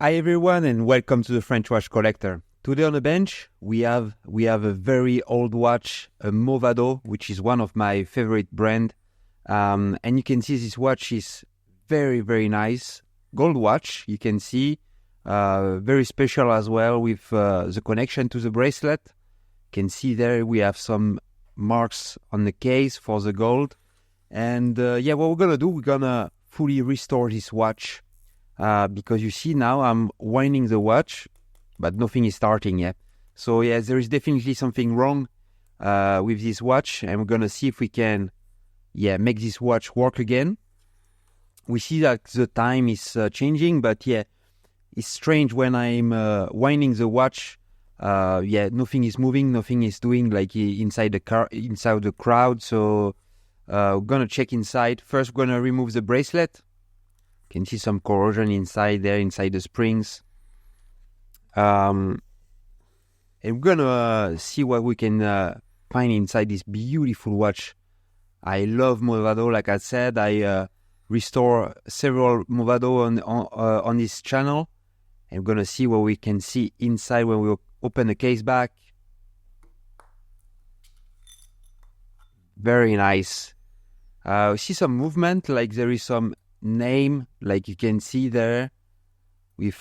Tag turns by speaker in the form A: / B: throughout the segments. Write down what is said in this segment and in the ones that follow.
A: Hi everyone and welcome to the French Watch Collector. Today on the bench we have a very old watch, a Movado, which is one of my favorite brand. And you can see this watch is very nice. Gold watch, you can see, very special as well with the connection to the bracelet. You can see there we have some marks on the case for the gold. And what we're gonna do, we're gonna fully restore this watch. Because you see now I'm winding the watch, but nothing is starting yet. So yeah, there is definitely something wrong with this watch, and we're gonna see if we can, make this watch work again. We see that the time is changing, but it's strange when I'm winding the watch. Nothing is moving, nothing is doing like inside the car, inside the crowd. So we're gonna check inside. First, we're gonna remove the bracelet. You can see some corrosion inside there, inside the springs. And we're gonna see what we can find inside this beautiful watch. I love Movado, like I said. I restore several Movado on this channel. And we're gonna see what we can see inside when we open the case back. Very nice. We see some movement, like there is some name, like you can see there, with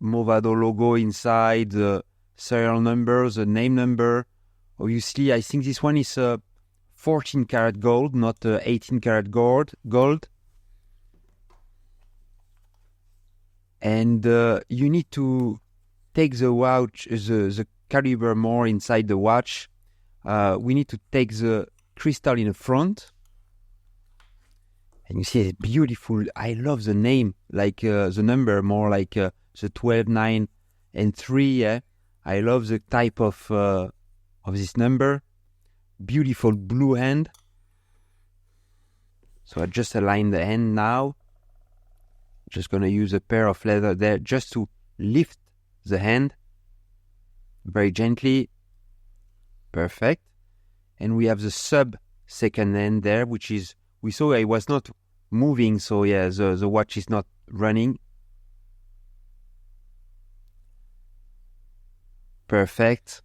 A: Movado logo inside, the serial number, the name number. Obviously, I think this one is 14 karat gold, not 18 karat gold. And you need to take the watch, the caliber more inside the watch. We need to take the crystal in the front. And you see it's beautiful. I love the name, like the number, more like the 12, 9, and 3. Yeah, I love the type of this number. Beautiful blue hand. So I just align the hand now. Just gonna use a pair of leather there just to lift the hand very gently. Perfect. And we have the sub second hand there, which is, we saw it was not moving, so yeah, the watch is not running. Perfect.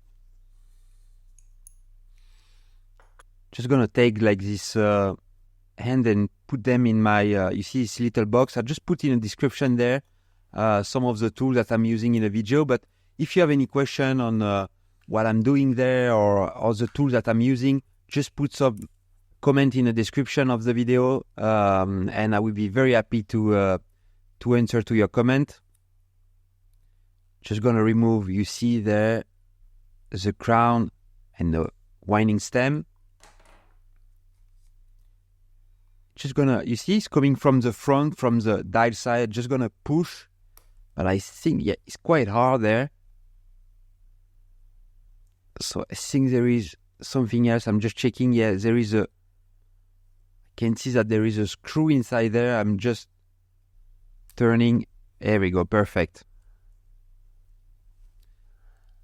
A: Just gonna take like this hand and put them in my, you see this little box. I just put in a description there some of the tools that I'm using in the video, but if you have any question on what I'm doing there or the tools that I'm using, just put some comment in the description of the video, and I will be very happy to answer to your comment. Just gonna remove, you see there, the crown and the winding stem. Just gonna, you see it's coming from the front, from the dial side. Just gonna push, but I think it's quite hard there. So I think there is something else. I'm just checking. Yeah, there is a, can see that there is a screw inside there. I'm just turning. There we go. Perfect.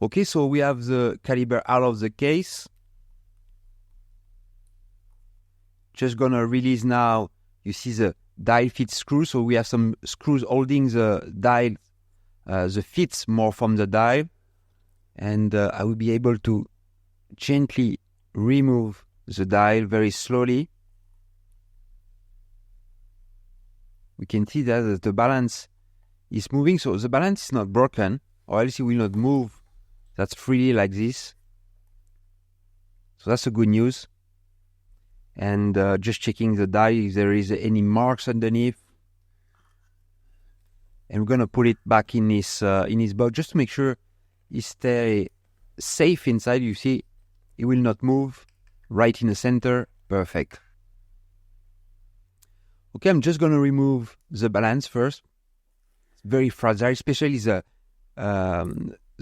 A: Okay, so we have the caliber out of the case. Just gonna release now. You see the dial fit screw. So we have some screws holding the dial, the fits more from the dial. And I will be able to gently remove the dial very slowly. We can see that the balance is moving, so the balance is not broken, or else it will not move that's freely like this. So that's a good news. And just checking the dial if there is any marks underneath. And we're gonna put it back in his box just to make sure it stays safe inside. You see, it will not move. Right in the center, perfect. Okay, I'm just gonna remove the balance first. It's very fragile, especially the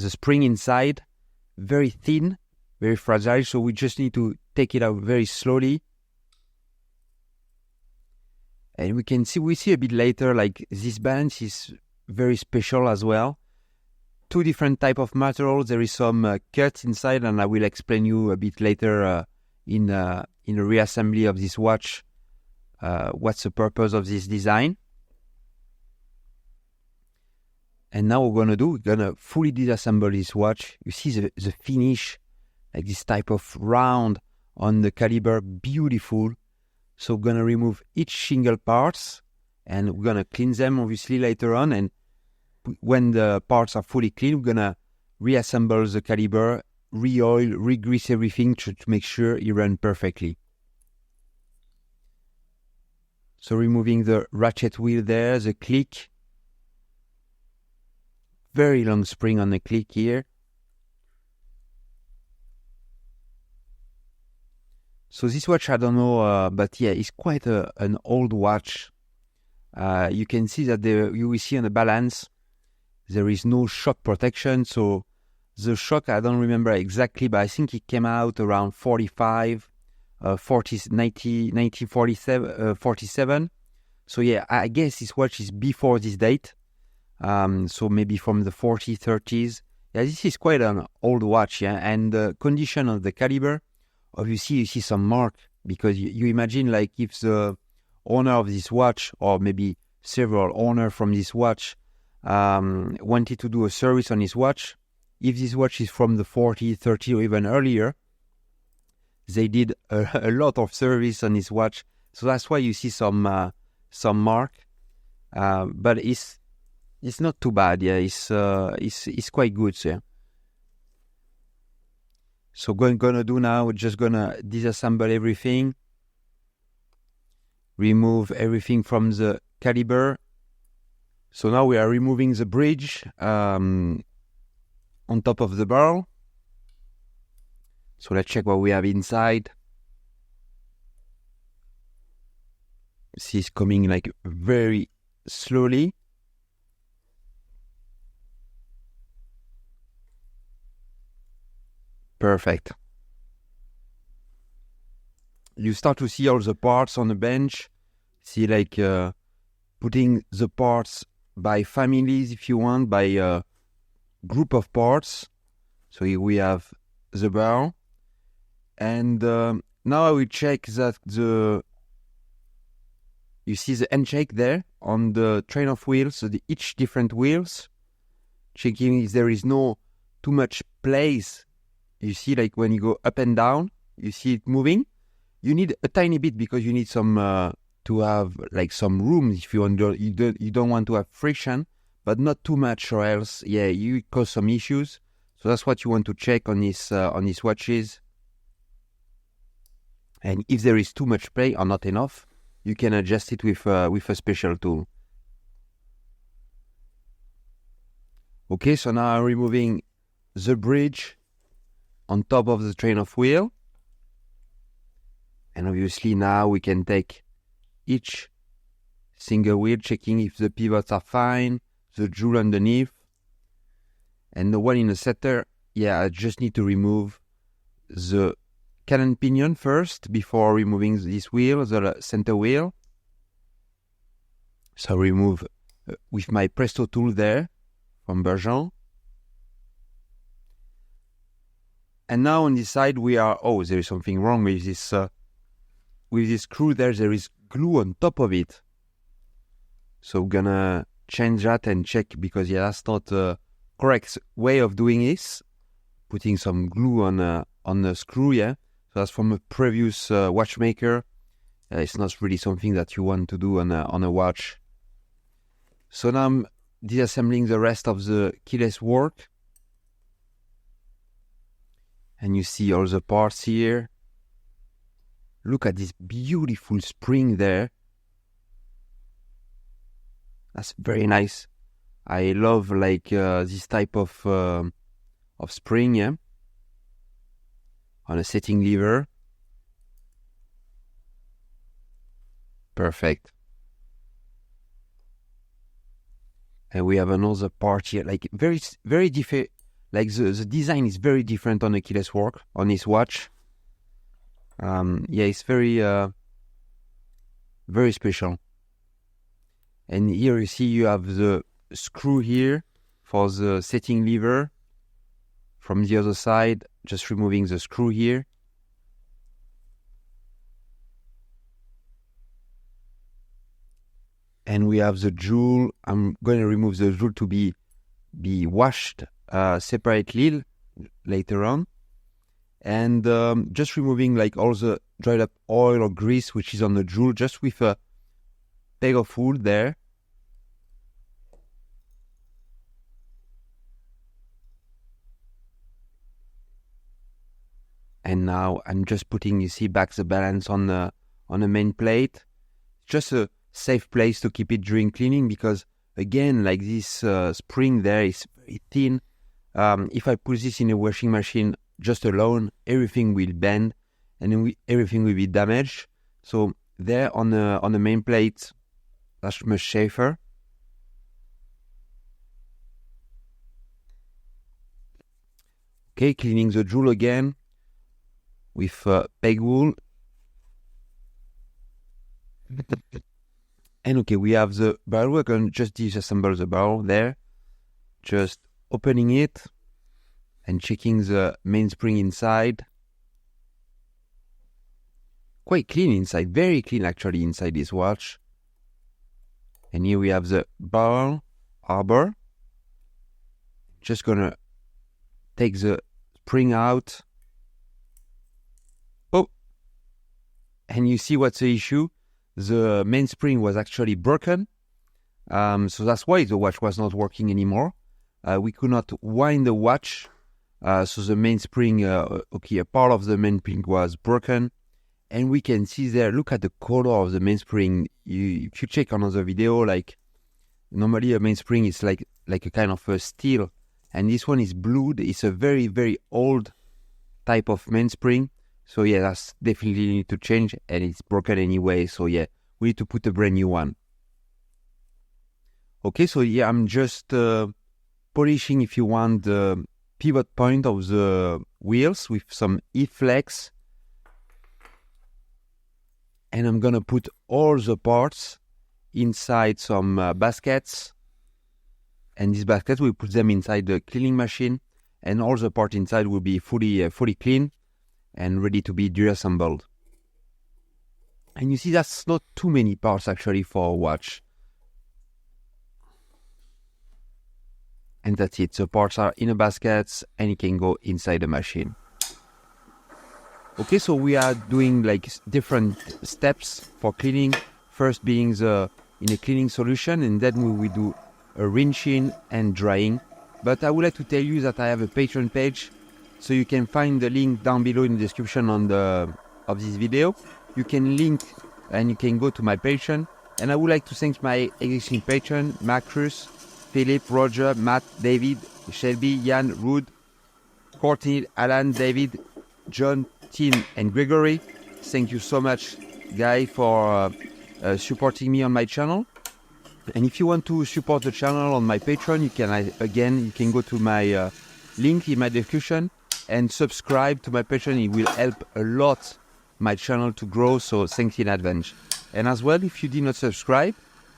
A: spring inside, very thin, very fragile. So we just need to take it out very slowly. And we see a bit later, like this balance is very special as well. Two different type of materials. There is some cut inside, and I will explain you a bit later in a reassembly of this watch. What's the purpose of this design? And now we're gonna fully disassemble this watch. You see the finish, like this type of round on the caliber, beautiful. So we're gonna remove each single parts, and we're gonna clean them obviously later on. And when the parts are fully clean, we're gonna reassemble the caliber, re-oil, re-grease everything to make sure it runs perfectly. So removing the ratchet wheel there, the click. Very long spring on the click here. So this watch, I don't know, but yeah, it's quite an old watch. You can see that you will see on the balance, there is no shock protection. So the shock, I don't remember exactly, but I think it came out around 1947. So yeah, I guess this watch is before this date. So maybe from the 40s, 30s. Yeah, this is quite an old watch, yeah. And the condition of the caliber, obviously you see some mark, because you imagine like if the owner of this watch, or maybe several owners from this watch, wanted to do a service on his watch, if this watch is from the 40s, 30s, or even earlier, they did a lot of service on his watch. So that's why you see some mark, but it's not too bad. Yeah, it's quite good. Yeah. So gonna do now, we're just gonna disassemble everything, remove everything from the caliber. So now we are removing the bridge on top of the barrel. So let's check what we have inside. See, it's coming like very slowly. Perfect. You start to see all the parts on the bench. See, like putting the parts by families, if you want, by group of parts. So here we have the barrel. And now I will check that you see the end check there on the train of wheels, so each different wheels. Checking if there is no too much place. You see, like when you go up and down, you see it moving. You need a tiny bit, because you need some to have like some room if you want. You don't want to have friction, but not too much, or else you cause some issues. So that's what you want to check on these watches. And if there is too much play or not enough, you can adjust it with a special tool. Okay, so now I'm removing the bridge on top of the train of wheel. And obviously now we can take each single wheel, checking if the pivots are fine, the jewel underneath. And the one in the center, I just need to remove the cannon pinion first before removing this wheel, the center wheel. So remove with my Presto tool there from Bergeon. And now on this side there is something wrong with this screw there. There is glue on top of it. So we're gonna change that and check, because that's not the correct way of doing this. Putting some glue on the screw, So that's from a previous watchmaker. It's not really something that you want to do on a watch. So now I'm disassembling the rest of the keyless work. And you see all the parts here. Look at this beautiful spring there. That's very nice. I love this type of spring, on a setting lever. Perfect. And we have another part here, like very, very different. Like the design is very different on the keyless work on this watch. It's very, very special. And here you see you have the screw here for the setting lever. From the other side, just removing the screw here. And we have the jewel. I'm going to remove the jewel to be be washed separately later on. And just removing like all the dried up oil or grease which is on the jewel, just with a peg of wood there. And now I'm just putting, you see, back the balance on the main plate. Just a safe place to keep it during cleaning, because again, like this spring there is very thin. If I put this in a washing machine just alone, everything will bend and then everything will be damaged. So there on the main plate, that's much safer. Okay, cleaning the jewel again with peg wool. And okay, we have the barrel. We're going to just disassemble the barrel there. Just opening it and checking the mainspring inside. Quite clean inside, very clean actually inside this watch. And here we have the barrel arbor. Just gonna take the spring out. Oh, and you see what's the issue? The mainspring was actually broken. So that's why the watch was not working anymore. We could not wind the watch. So the mainspring, okay, a part of the mainspring was broken. And we can see there, look at the color of the mainspring. If you check another video, like normally a mainspring is like a kind of a steel. And this one is blued. It's a very, very old type of mainspring. So yeah, that's definitely need to change, and it's broken anyway. So yeah, we need to put a brand new one. Okay, so yeah, I'm just polishing, if you want, the pivot point of the wheels with some E-Flex. And I'm gonna put all the parts inside some baskets. And these baskets, we put them inside the cleaning machine, and all the parts inside will be fully clean and ready to be disassembled. And you see, that's not too many parts actually for a watch. And that's it. The parts are in a basket and it can go inside the machine. Okay, so we are doing like different steps for cleaning. First being in a cleaning solution, and then we will do a rinsing and drying. But I would like to tell you that I have a Patreon page, so you can find the link down below in the description of this video. You can link and you can go to my Patreon. And I would like to thank my existing patron, Marcus, Philip, Roger, Matt, David, Shelby, Jan, Ruud, Courtney, Alan, David, John, Tim, and Gregory. Thank you so much, guys, for supporting me on my channel. And if you want to support the channel on my Patreon, you can go to my link in my description and subscribe to my Patreon. It will help a lot my channel to grow, so thanks in advance. And as well, if you did not subscribe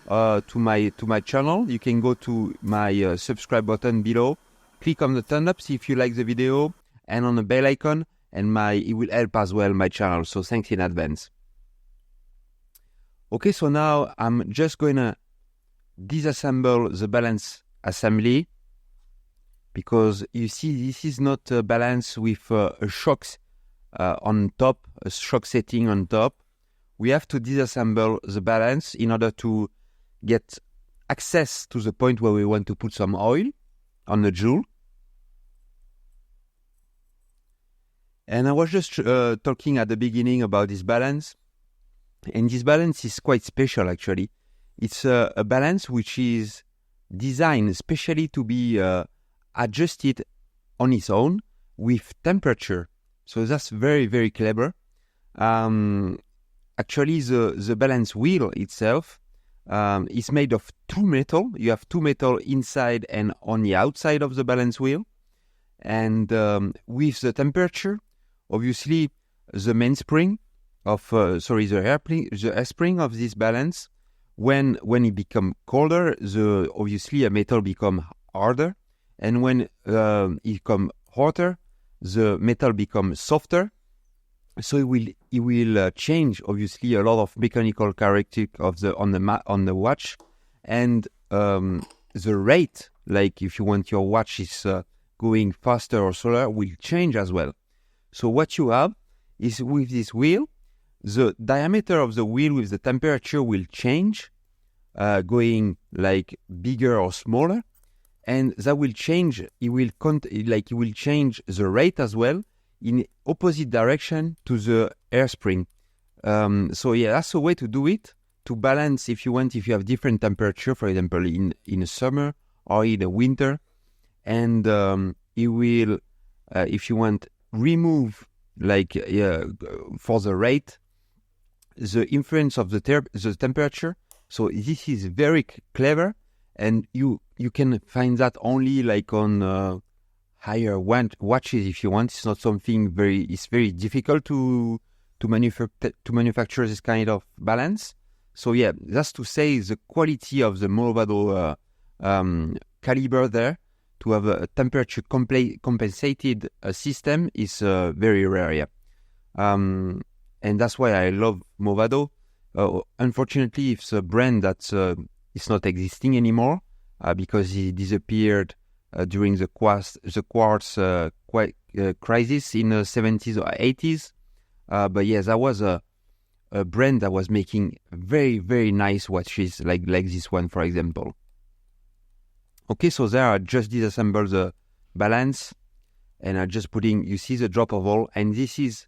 A: to my channel, you can go to my subscribe button below, click on the thumb up, see if you like the video, and on the bell icon, and it will help as well my channel, so thanks in advance. Okay, so now I'm just going to disassemble the balance assembly, because you see this is not a balance with a shock on top, a shock setting on top. We have to disassemble the balance in order to get access to the point where we want to put some oil on the jewel. And I was just talking at the beginning about this balance, and this balance is quite special actually. It's a balance which is designed especially to be adjusted on its own with temperature. So that's very, very clever. Actually, the balance wheel itself is made of two metal. You have two metal inside and on the outside of the balance wheel. And with the temperature, obviously, the mainspring of the hair spring of this balance, when it become colder, obviously a metal become harder, and when it become hotter, the metal becomes softer. So it will change obviously a lot of mechanical characteristic of on the watch, and the rate, like if you want your watch is going faster or slower, will change as well. So what you have is with this wheel, the diameter of the wheel with the temperature will change, going like bigger or smaller, and that will change. It will change the rate as well in opposite direction to the hairspring. So yeah, that's a way to do it, to balance if you want, if you have different temperature, for example, in the summer or in the winter, and it will, if you want, remove for the rate, the influence of the temperature. So this is very clever, and you can find that only like on higher watches if you want. It's not something it's very difficult to manufacture this kind of balance. So yeah, that's to say the quality of the Movado caliber there, to have a temperature compensated system is very rare. Yeah. And that's why I love Movado. Unfortunately, it's a brand that is not existing anymore because it disappeared during the quartz crisis in the 70s or 80s. But yes, that was a brand that was making very, very nice watches like this one, for example. Okay, so there I just disassembled the balance, and I'm just putting, you see the drop of all, and this is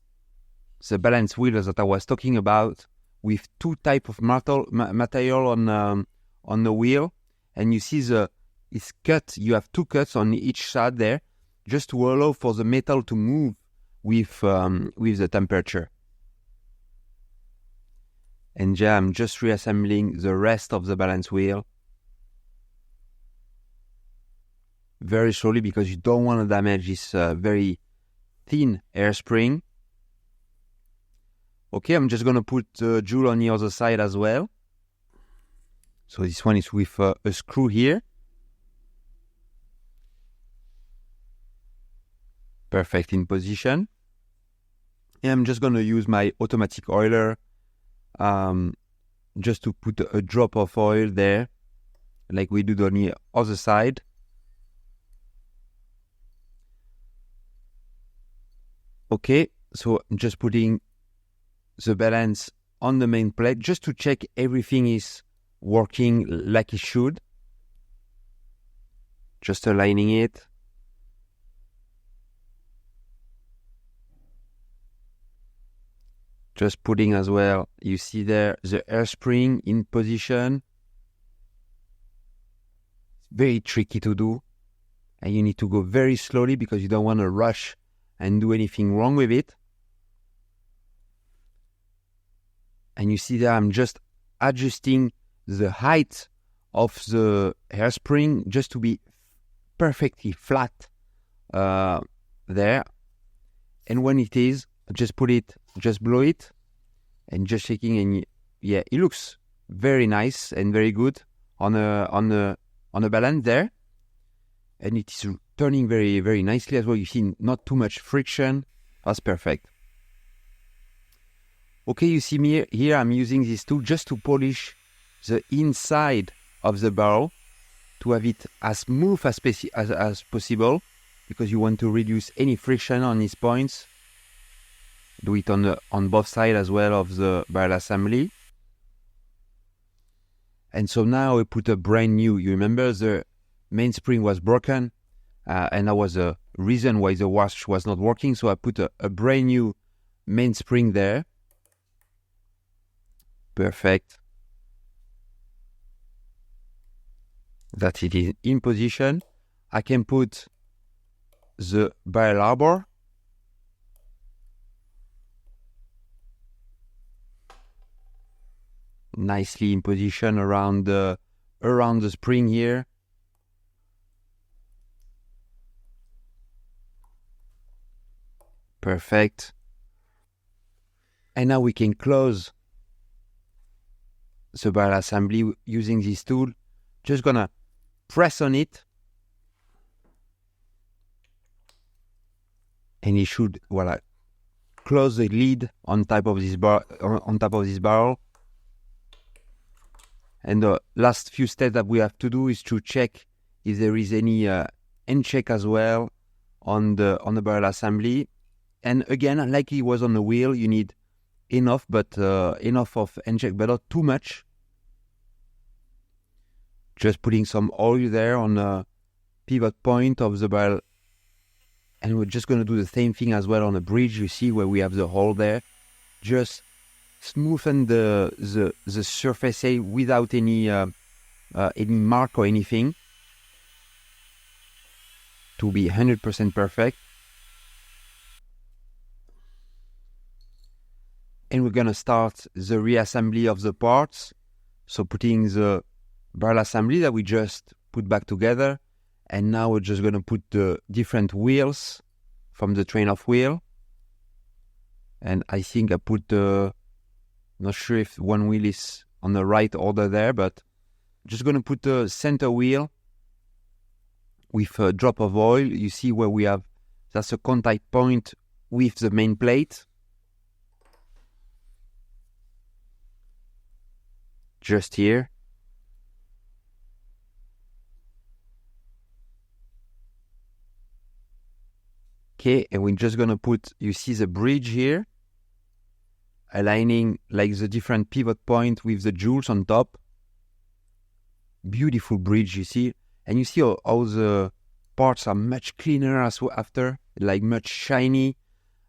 A: the balance wheel that I was talking about, with two type of material on the wheel, and you see it's cut. You have two cuts on each side there, just to allow for the metal to move with the temperature. And yeah, I'm just reassembling the rest of the balance wheel very slowly, because you don't want to damage this very thin hairspring. Okay, I'm just going to put the jewel on the other side as well. So this one is with a screw here. Perfect in position. And I'm just going to use my automatic oiler just to put a drop of oil there, like we do on the other side. Okay, so I'm just putting the balance on the main plate just to check everything is working like it should. Just aligning it. Just putting as well, you see there, the hairspring in position. It's very tricky to do, and you need to go very slowly because you don't want to rush and do anything wrong with it. And you see there, I'm just adjusting the height of the hairspring just to be perfectly flat there. And when it is, just blow it, and just shaking, and yeah, it looks very nice and very good on a balance there, and it is turning very, very nicely as well. You see, not too much friction. That's perfect. Okay, you see me here. I'm using this tool just to polish the inside of the barrel, to have it as smooth as possible, because you want to reduce any friction on these points. Do it on both sides as well of the barrel assembly. And so now I put a brand new. You remember the mainspring was broken, and that was a reason why the watch was not working. So I put a brand new mainspring there. Perfect. That it is in position. I can put the barrel arbor. Nicely in position around the spring here. Perfect. And now we can close the barrel assembly using this tool. Just gonna press on it, and it should close the lid on top of this barrel. And the last few steps that we have to do is to check if there is any end check as well on the barrel assembly. And again, like it was on the wheel, you need enough, but enough of end check, but not too much. Just putting some oil there on the pivot point of the barrel. And we're just going to do the same thing as well on the bridge. You see where we have the hole there. Just smoothen the surface without any mark or anything to be 100% perfect. And we're going to start the reassembly of the parts. So putting the barrel assembly that we just put back together. And now we're just going to put the different wheels from the train of wheel. And I think I put not sure if one wheel is on the right order there, but just going to put the center wheel with a drop of oil. You see where we have, that's a contact point with the main plate. Just here. Okay, and we're just going to put, you see the bridge here, aligning like the different pivot point with the jewels on top. Beautiful bridge, you see. And you see how the parts are much cleaner as well after, like much shiny,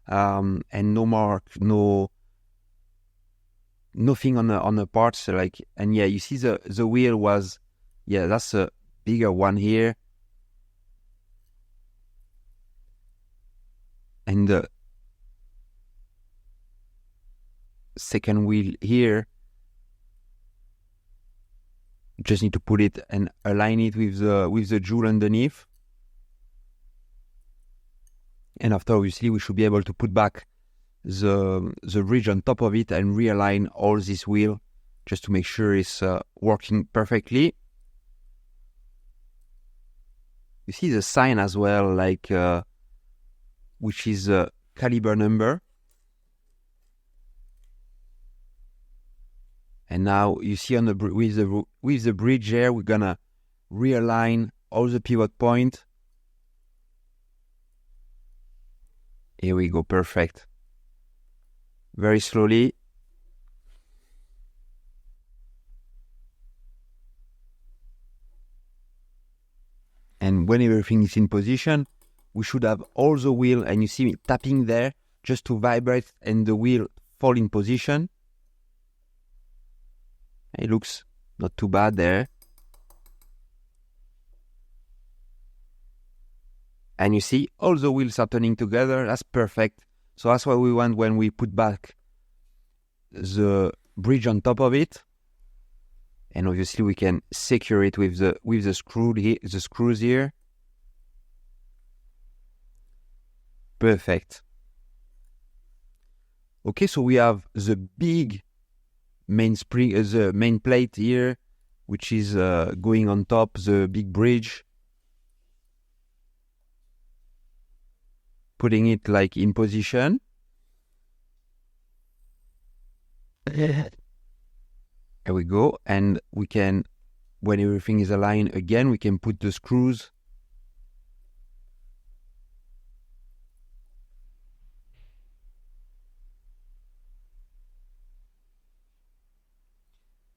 A: and no mark, nothing on the parts. Like, and yeah, you see the wheel was, yeah, that's a bigger one here. And the second wheel here, just need to put it and align it with the jewel underneath. And after, obviously, we should be able to put back the bridge on top of it and realign all this wheel just to make sure it's working perfectly. You see the sign as well, like which is a caliber number. And now you see on the with the bridge there, we're gonna realign all the pivot point. Here we go, perfect. Very slowly. And when everything is in position, we should have all the wheel, and you see me tapping there just to vibrate and the wheel fall in position. It looks not too bad there. And you see all the wheels are turning together. That's perfect. So that's what we want when we put back the bridge on top of it. And obviously we can secure it with the screws here. Perfect. Okay, so we have the big mainspring, the main plate here, which is going on top, the big bridge. Putting it like in position. There we go. And we can, when everything is aligned again, we can put the screws.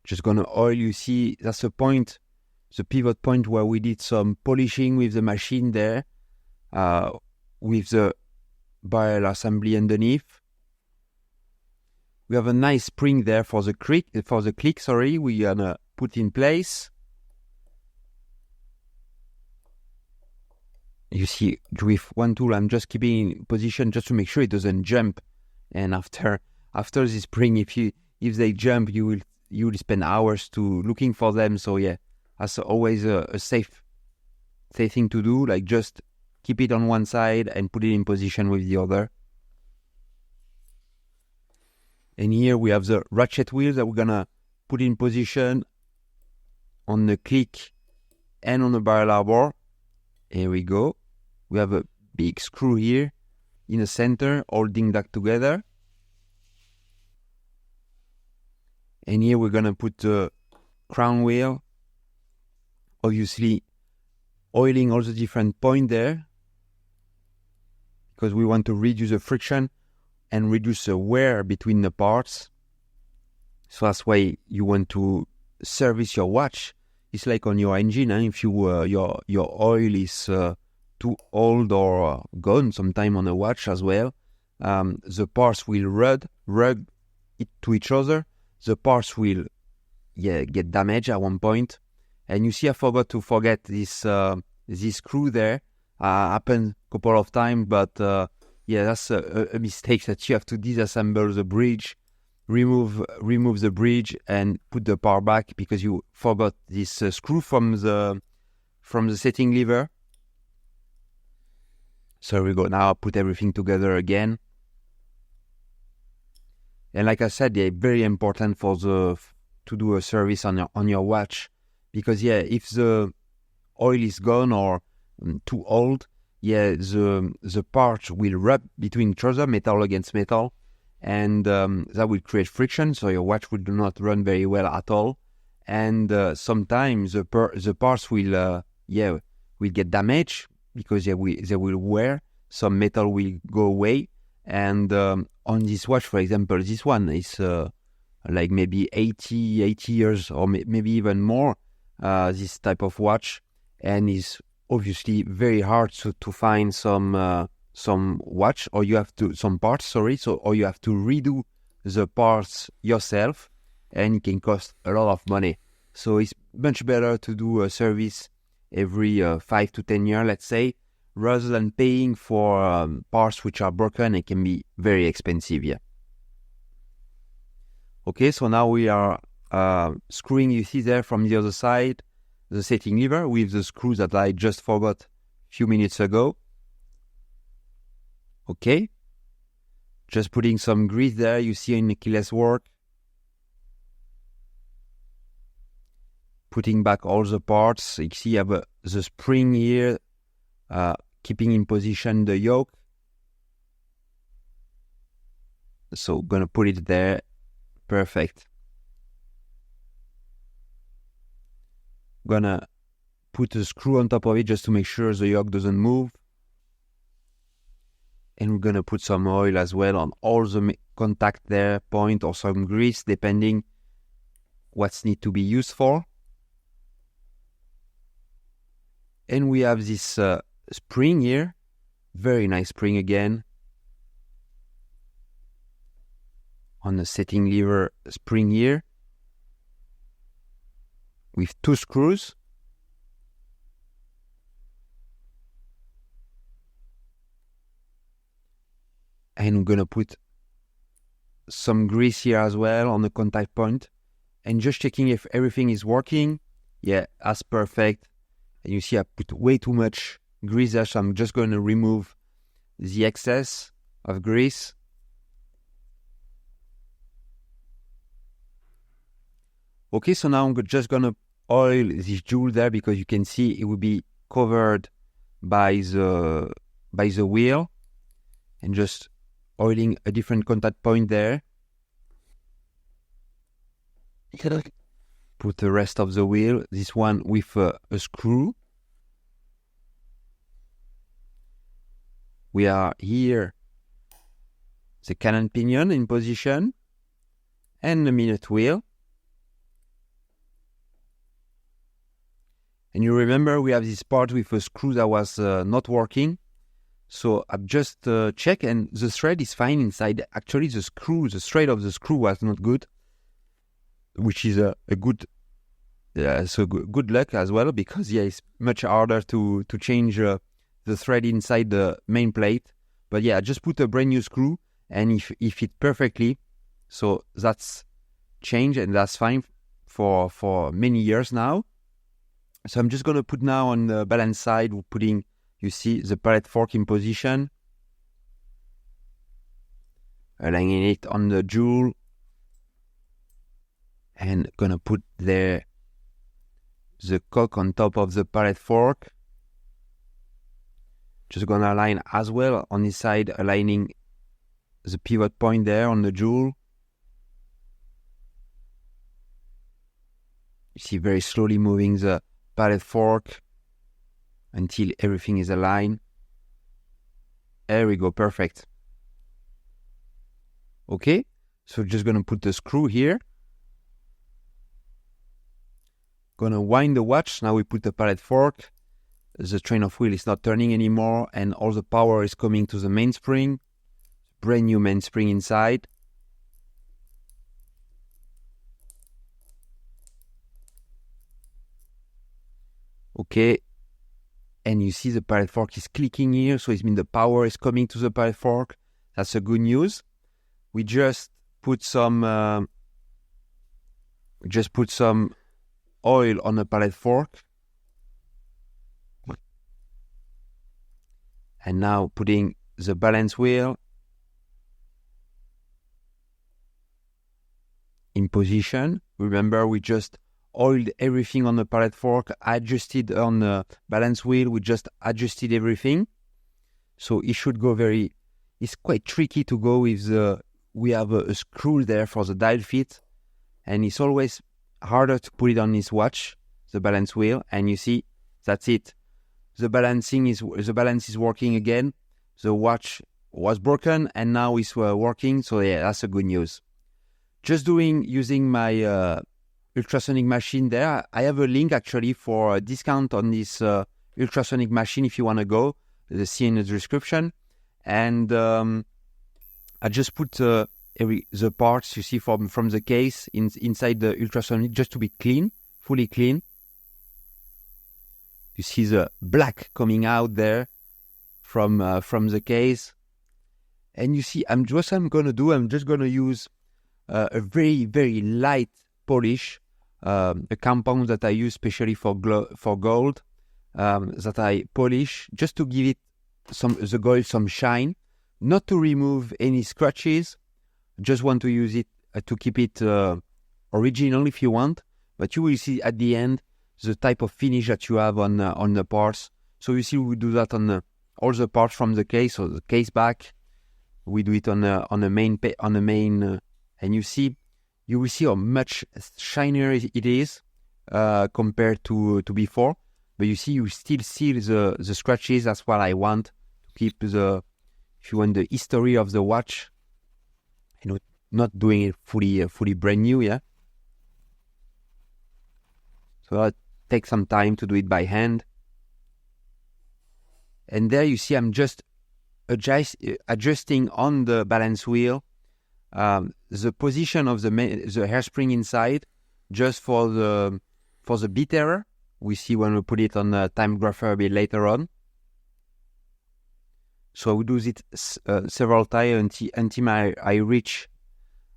A: Just gonna oil, you see, that's the point, the pivot point where we did some polishing with the machine there, with the barrel assembly underneath. We have a nice spring there for the click, we're gonna put in place. You see, with one tool, I'm just keeping in position just to make sure it doesn't jump. And after the spring, if they jump, you will spend hours to looking for them. So yeah, that's always a safe thing to do. Like just keep it on one side and put it in position with the other. And here we have the ratchet wheels that we're gonna put in position on the click and on the barrel arbor. Here we go. We have a big screw here in the center, holding that together. And here we're gonna put the crown wheel, obviously oiling all the different points there, because we want to reduce the friction and reduce the wear between the parts. So that's why you want to service your watch. It's like on your engine, if you your oil is too old or gone sometime on a watch as well, the parts will rub it to each other. The parts will get damaged at one point. And you see, I forgot to forget this screw there. Happened a couple of times, but that's a mistake that you have to disassemble the bridge, remove the bridge, and put the part back because you forgot this screw from the setting lever. So we go now. Put everything together again. And like I said, very important to do a service on your watch, because if the oil is gone or too old, the parts will rub between each other, metal against metal, and that will create friction, so your watch will not run very well at all. And sometimes the parts will get damaged because they will wear. Some metal will go away, and on this watch, for example, this one is like maybe 80 years or maybe even more, this type of watch, and is obviously very hard to find some watch, or you have to some parts, or you have to redo the parts yourself, and it can cost a lot of money. So it's much better to do a service every 5 to 10 years, let's say, rather than paying for parts which are broken. It can be very expensive. Okay, so now we are screwing, you see there from the other side, the setting lever with the screws that I just forgot a few minutes ago. Okay, just putting some grease there, you see in the keyless work. Putting back all the parts. You see I have the spring here, keeping in position the yoke. So gonna put it there. Perfect. Gonna put a screw on top of it just to make sure the yoke doesn't move. And we're gonna put some oil as well on all the contact there, point, or some grease, depending what's need to be used for. And we have this spring here, very nice spring again. On the setting lever spring here, with 2 screws. And I'm gonna put some grease here as well on the contact point, and just checking if everything is working. Yeah, that's perfect. And you see I put way too much grease there, so I'm just going to remove the excess of grease. Okay, so now I'm just going to oil this jewel there, because you can see it will be covered by the wheel, and just oiling a different contact point there. Put the rest of the wheel, this one with a screw. We are here, the cannon pinion in position, and the minute wheel. And you remember we have this part with a screw that was not working. So I've just checked, and the thread is fine inside. Actually, the thread of the screw was not good, which is a good, so good luck as well, because it's much harder to change the thread inside the main plate. But I just put a brand new screw, and it fit perfectly. So that's changed, and that's fine for many years now. So I'm just going to put now on the balance side, putting, you see, the pallet fork in position, aligning it on the jewel, and going to put there the cock on top of the pallet fork. Just going to align as well on this side, aligning the pivot point there on the jewel. You see very slowly moving the palette fork until everything is aligned. There we go, perfect. Okay, so just gonna put the screw here. Gonna wind the watch. Now we put the palette fork. The train of wheel is not turning anymore, and all the power is coming to the mainspring. Brand new mainspring inside. Okay, and you see the palette fork is clicking here, so it means the power is coming to the palette fork. That's a good news. We just put some oil on the palette fork. And now putting the balance wheel in position. Remember, we just oiled everything on the palette fork, adjusted on the balance wheel. We just adjusted everything. So it should go it's quite tricky to go with we have a screw there for the dial fit. And it's always harder to put it on this watch, the balance wheel. And you see, that's it. The balance is working again. The watch was broken and now it's working. So yeah, that's a good news. Just using my ultrasonic machine there. I have a link actually for a discount on this ultrasonic machine if you want to go. See in the description. And I just put the parts you see from the case inside the ultrasonic just to be clean, fully clean. You see the black coming out there from the case. And you see, I'm just going to use a very, very light polish, a compound that I use specially for gold, that I polish just to give it the gold some shine, not to remove any scratches. Just want to use it to keep it original if you want, but you will see at the end the type of finish that you have on the parts. So you see, we do that on all the parts from the case, so the case back. We do it on the main, and you will see how much shinier it is compared to before. But you see, you still see the scratches. That's what I want to keep if you want the history of the watch. You know, not doing it fully brand new, yeah. So I'll take some time to do it by hand. And there you see, I'm just adjusting on the balance wheel the position of the hairspring inside, just for the bit error. We see when we put it on the time grapher a bit later on. So we do it several times until I reach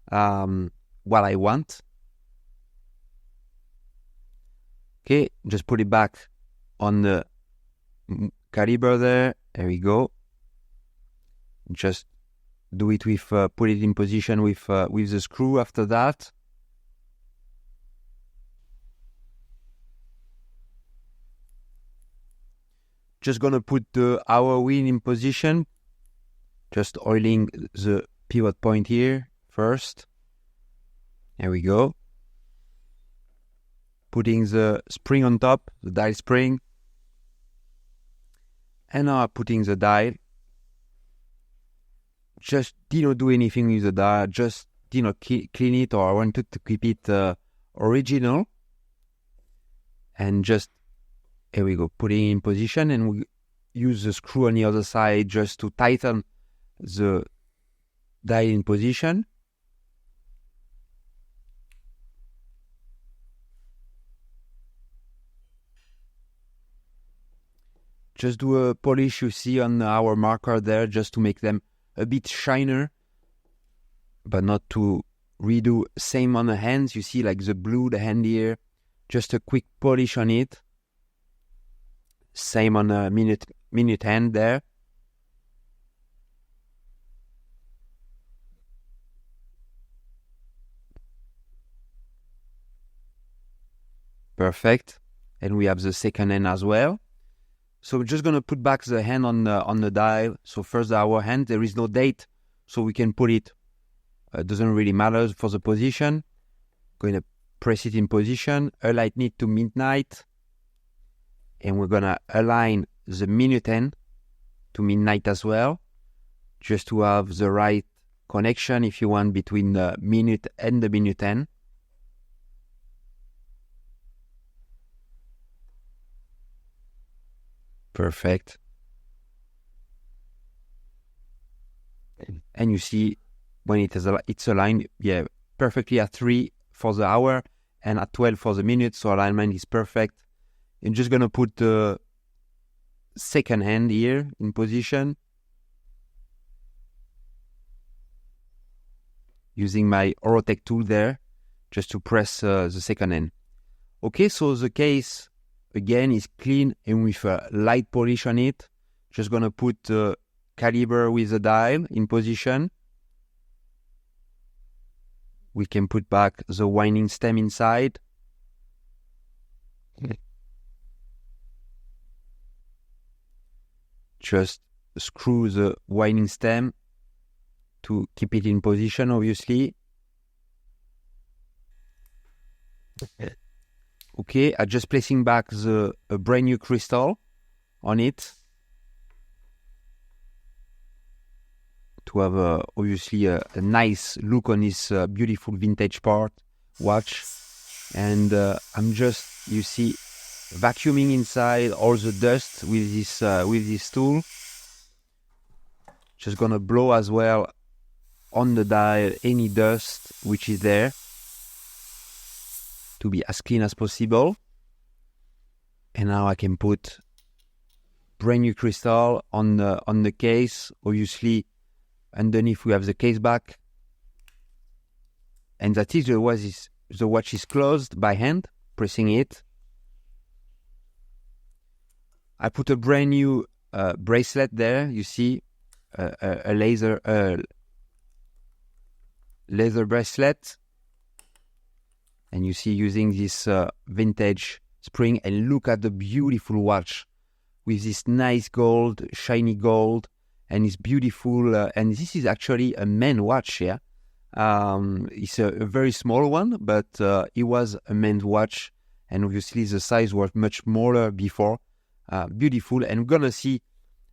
A: what I want. Okay, just put it back on the caliber there. There we go. Just do it with put it in position with the screw after that. Just gonna put the hour wheel in position. Just oiling the pivot point here first. There we go. Putting the spring on top, the dial spring. And now putting the dial. Just didn't do anything with the dial. Just clean it, or I wanted to keep it original. And just, here we go, putting it in position, and we use the screw on the other side just to tighten the dial in position. Just do a polish, you see, on our marker there, just to make them a bit shiner, but not to redo. Same on the hands, you see, like the blue, the hand here, just a quick polish on it. Same on a minute hand there. Perfect. And we have the second hand as well. So we're just going to put back the hand on the dial. So first the hour hand, there is no date, so we can put it, doesn't really matter for the position. Going to press it in position, align it to midnight, and we're gonna align the minute hand to midnight as well, just to have the right connection, if you want, between the minute and the minute hand. Perfect. And you see when it's aligned, yeah, perfectly at 3 for the hour and at 12 for the minute, so alignment is perfect. I'm just gonna put the second hand here in position, using my Orotech tool there, just to press the second hand. Okay, so the case again is clean and with a light polish on it. Just gonna put the caliber with the dial in position. We can put back the winding stem inside. Just screw the winding stem to keep it in position, obviously. Okay, I'm just placing back a brand new crystal on it to have obviously a nice look on this beautiful vintage part watch. And I'm just, you see, vacuuming inside all the dust with this tool. Just gonna blow as well on the dial any dust which is there, to be as clean as possible. And now I can put brand new crystal on the case. Obviously, underneath we have the case back, and that is the watch is closed by hand, pressing it. I put a brand new bracelet there. You see a laser bracelet. And you see using this vintage spring, and look at the beautiful watch with this nice gold, shiny gold, and it's beautiful. And this is actually a man watch, yeah. It's a very small one, but it was a man's watch, and obviously the size was much smaller before. Beautiful, and we're gonna see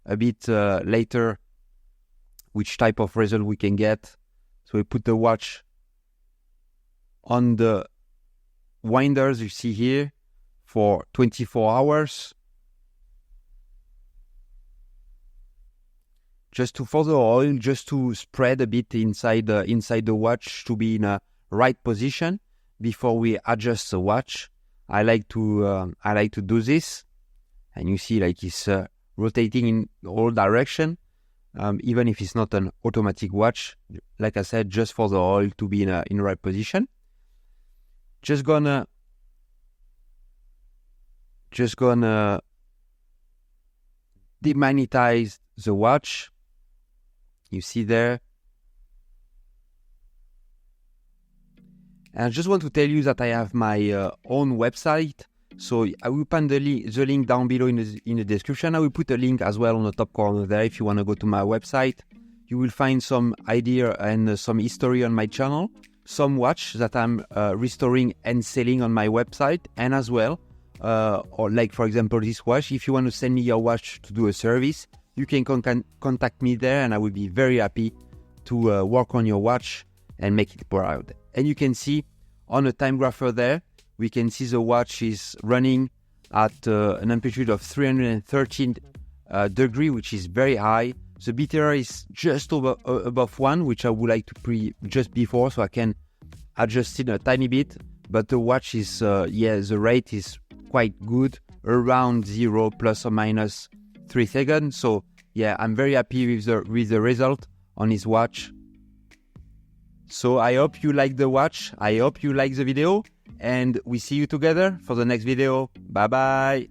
A: a bit later which type of result we can get. So we put the watch on the winders you see here for 24 hours, just to for the oil, just to spread a bit inside the watch to be in a right position before we adjust the watch. I like to do this, and you see like it's rotating in all direction, even if it's not an automatic watch. Like I said, just for the oil to be in the right position. Just gonna demagnetize the watch. You see there. And I just want to tell you that I have my own website. So I will put the link down below in the description. I will put a link as well on the top corner there if you want to go to my website. You will find some idea and some history on my channel. Some watch that I'm restoring and selling on my website, and as well, or like for example this watch, if you want to send me your watch to do a service, you can contact me there, and I will be very happy to work on your watch and make it proud. And you can see on the time grapher there, we can see the watch is running at an amplitude of 313 degree, which is very high. The BTR is just above 1, which I would like to just before, so I can adjust it a tiny bit. But the watch is, the rate is quite good, around 0 plus or minus 3 seconds. So yeah, I'm very happy with the result on this watch. So I hope you like the watch. I hope you like the video, and we see you together for the next video. Bye bye.